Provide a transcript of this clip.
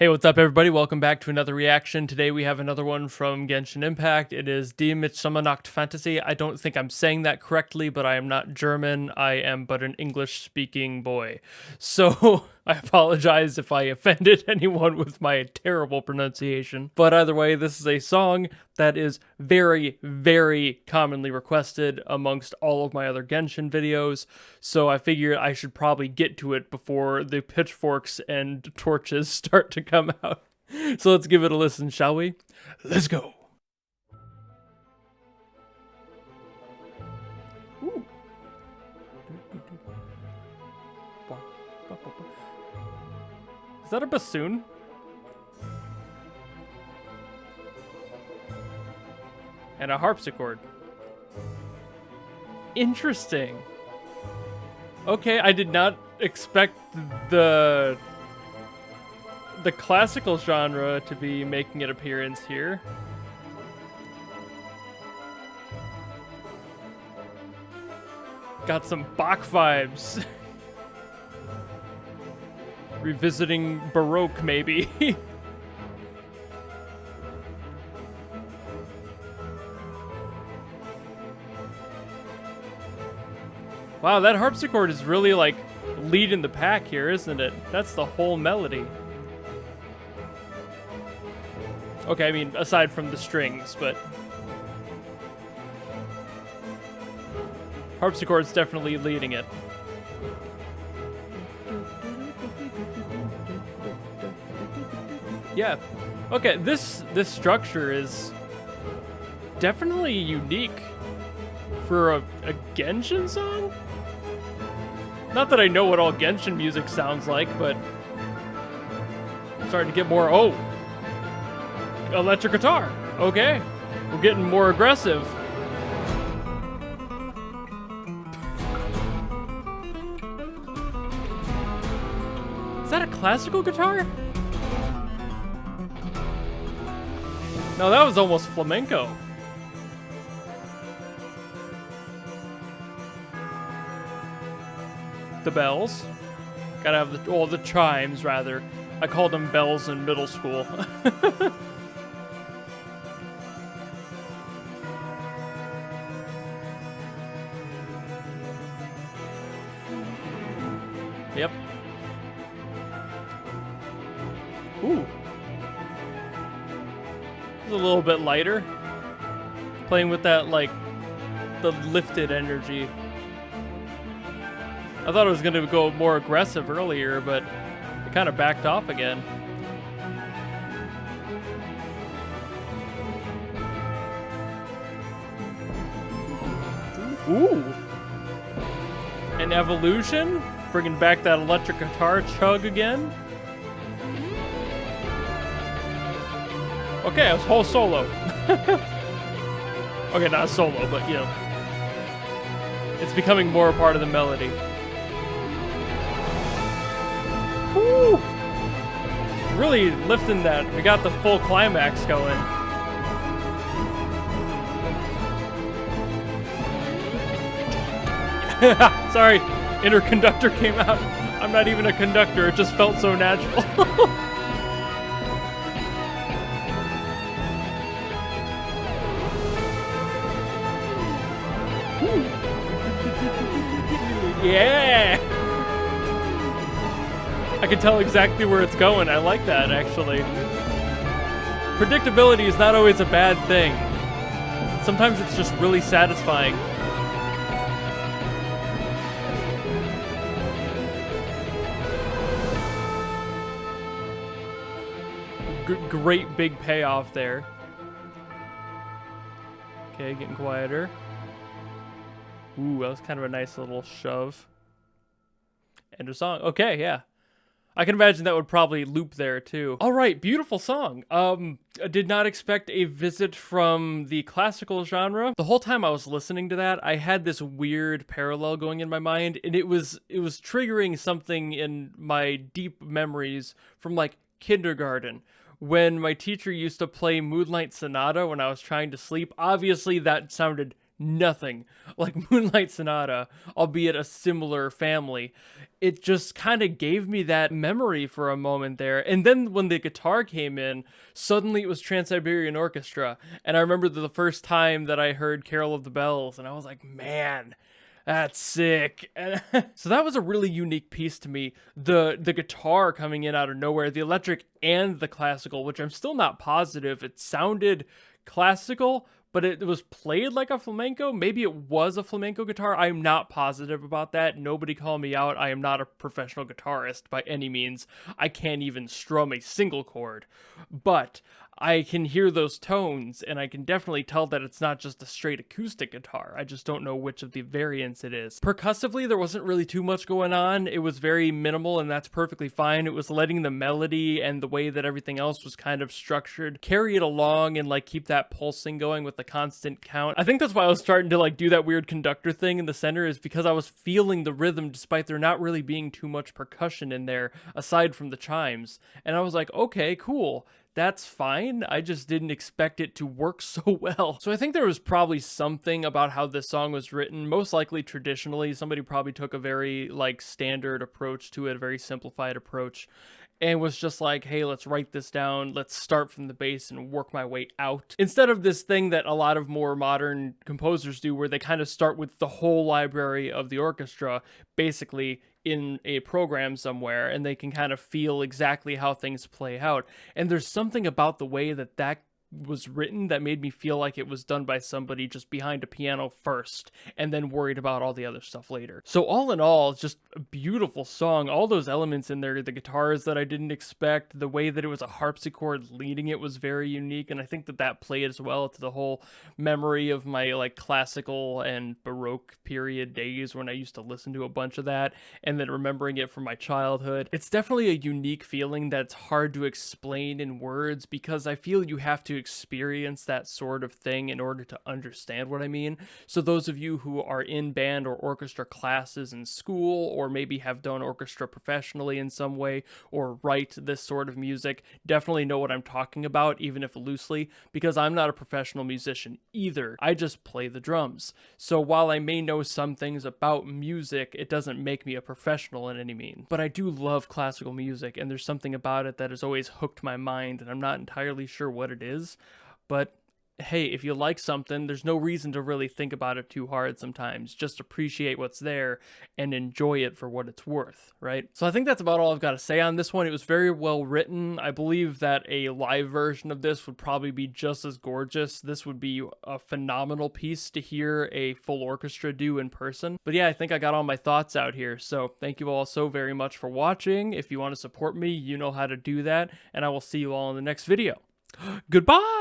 Hey, what's up everybody? Welcome back to another reaction. Today we have another one from Genshin Impact. It is Die Mittsommernacht-Fantasie. I don't think I'm saying that correctly, but I am not German. I am but an English-speaking boy. So I apologize if I offended anyone with my terrible pronunciation. But either way, this is a song that is very, very commonly requested amongst all of my other Genshin videos. So I figured I should probably get to it before the pitchforks and torches start to come out. So let's give it a listen, shall we? Let's go. Ooh. Is that a bassoon? And a harpsichord. Interesting. Okay, I did not expect the classical genre to be making an appearance here. Got some Bach vibes. Revisiting Baroque, maybe. Wow, that harpsichord is really like leading the pack here, isn't it? That's the whole melody. Okay, I mean, aside from the strings, but harpsichord's definitely leading it. Yeah. Okay, this structure is definitely unique for a Genshin song? Not that I know what all Genshin music sounds like, but I'm starting to get more, oh, electric guitar. Okay, we're getting more aggressive. Is that a classical guitar? No, that was almost flamenco. The bells. Gotta have the chimes, rather. I called them bells in middle school. Yep. Ooh. It's a little bit lighter. Playing with that, like, the lifted energy. I thought it was going to go more aggressive earlier, but it kind of backed off again. Ooh. An evolution? Bringing back that electric guitar chug again. Okay, it was whole solo. Okay, not a solo, but you know. It's becoming more a part of the melody. Woo! Really lifting that. We got the full climax going. Sorry, inner conductor came out. I'm not even a conductor, it just felt so natural. Yeah! I can tell exactly where it's going. I like that, actually. Predictability is not always a bad thing. Sometimes it's just really satisfying. Great big payoff there. Okay, getting quieter. Ooh, that was kind of a nice little shove. End of song. Okay, yeah. I can imagine that would probably loop there too. All right, beautiful song. I did not expect a visit from the classical genre. The whole time I was listening to that, I had this weird parallel going in my mind, and it was triggering something in my deep memories from like kindergarten, when my teacher used to play Moonlight Sonata when I was trying to sleep. Obviously, that sounded nothing like Moonlight Sonata, albeit a similar family. It just kind of gave me that memory for a moment there. And then when the guitar came in, suddenly it was Trans-Siberian Orchestra. And I remember the first time that I heard Carol of the Bells, and I was like, man, that's sick. And so that was a really unique piece to me. The guitar coming in out of nowhere, the electric and the classical, which I'm still not positive. It sounded classical, but it was played like a flamenco. Maybe it was a flamenco guitar. I'm not positive about that. Nobody call me out. I am not a professional guitarist by any means. I can't even strum a single chord. But I can hear those tones, and I can definitely tell that it's not just a straight acoustic guitar. I just don't know which of the variants it is. Percussively, there wasn't really too much going on. It was very minimal, and that's perfectly fine. It was letting the melody and the way that everything else was kind of structured carry it along and like keep that pulsing going with the constant count. I think that's why I was starting to like do that weird conductor thing in the center, is because I was feeling the rhythm despite there not really being too much percussion in there aside from the chimes. And I was like, okay, cool. That's fine. I just didn't expect it to work so well. So I think there was probably something about how this song was written, most likely traditionally. Somebody probably took a very like standard approach to it, a very simplified approach, and was just like, hey, let's write this down. Let's start from the bass and work my way out. Instead of this thing that a lot of more modern composers do, where they kind of start with the whole library of the orchestra, basically in a program somewhere, and they can kind of feel exactly how things play out. And there's something about the way that that was written that made me feel like it was done by somebody just behind a piano first and then worried about all the other stuff later. So all in all, it's just a beautiful song. All those elements in there, the guitars that I didn't expect, the way that it was a harpsichord leading it was very unique, and I think that that played as well to the whole memory of my like classical and Baroque period days when I used to listen to a bunch of that, and then remembering it from my childhood. It's definitely a unique feeling that's hard to explain in words, because I feel you have to experience that sort of thing in order to understand what I mean. So those of you who are in band or orchestra classes in school, or maybe have done orchestra professionally in some way, or write this sort of music, definitely know what I'm talking about, even if loosely, because I'm not a professional musician either. I just play the drums. So while I may know some things about music, it doesn't make me a professional in any means. But I do love classical music, and there's something about it that has always hooked my mind, and I'm not entirely sure what it is. But hey, if you like something, there's no reason to really think about it too hard sometimes. Just appreciate what's there and enjoy it for what it's worth, right? So I think that's about all I've got to say on this one. It was very well written. I believe that a live version of this would probably be just as gorgeous. This would be a phenomenal piece to hear a full orchestra do in person. But yeah, I think I got all my thoughts out here. So thank you all so very much for watching. If you want to support me, you know how to do that. And I will see you all in the next video. Goodbye!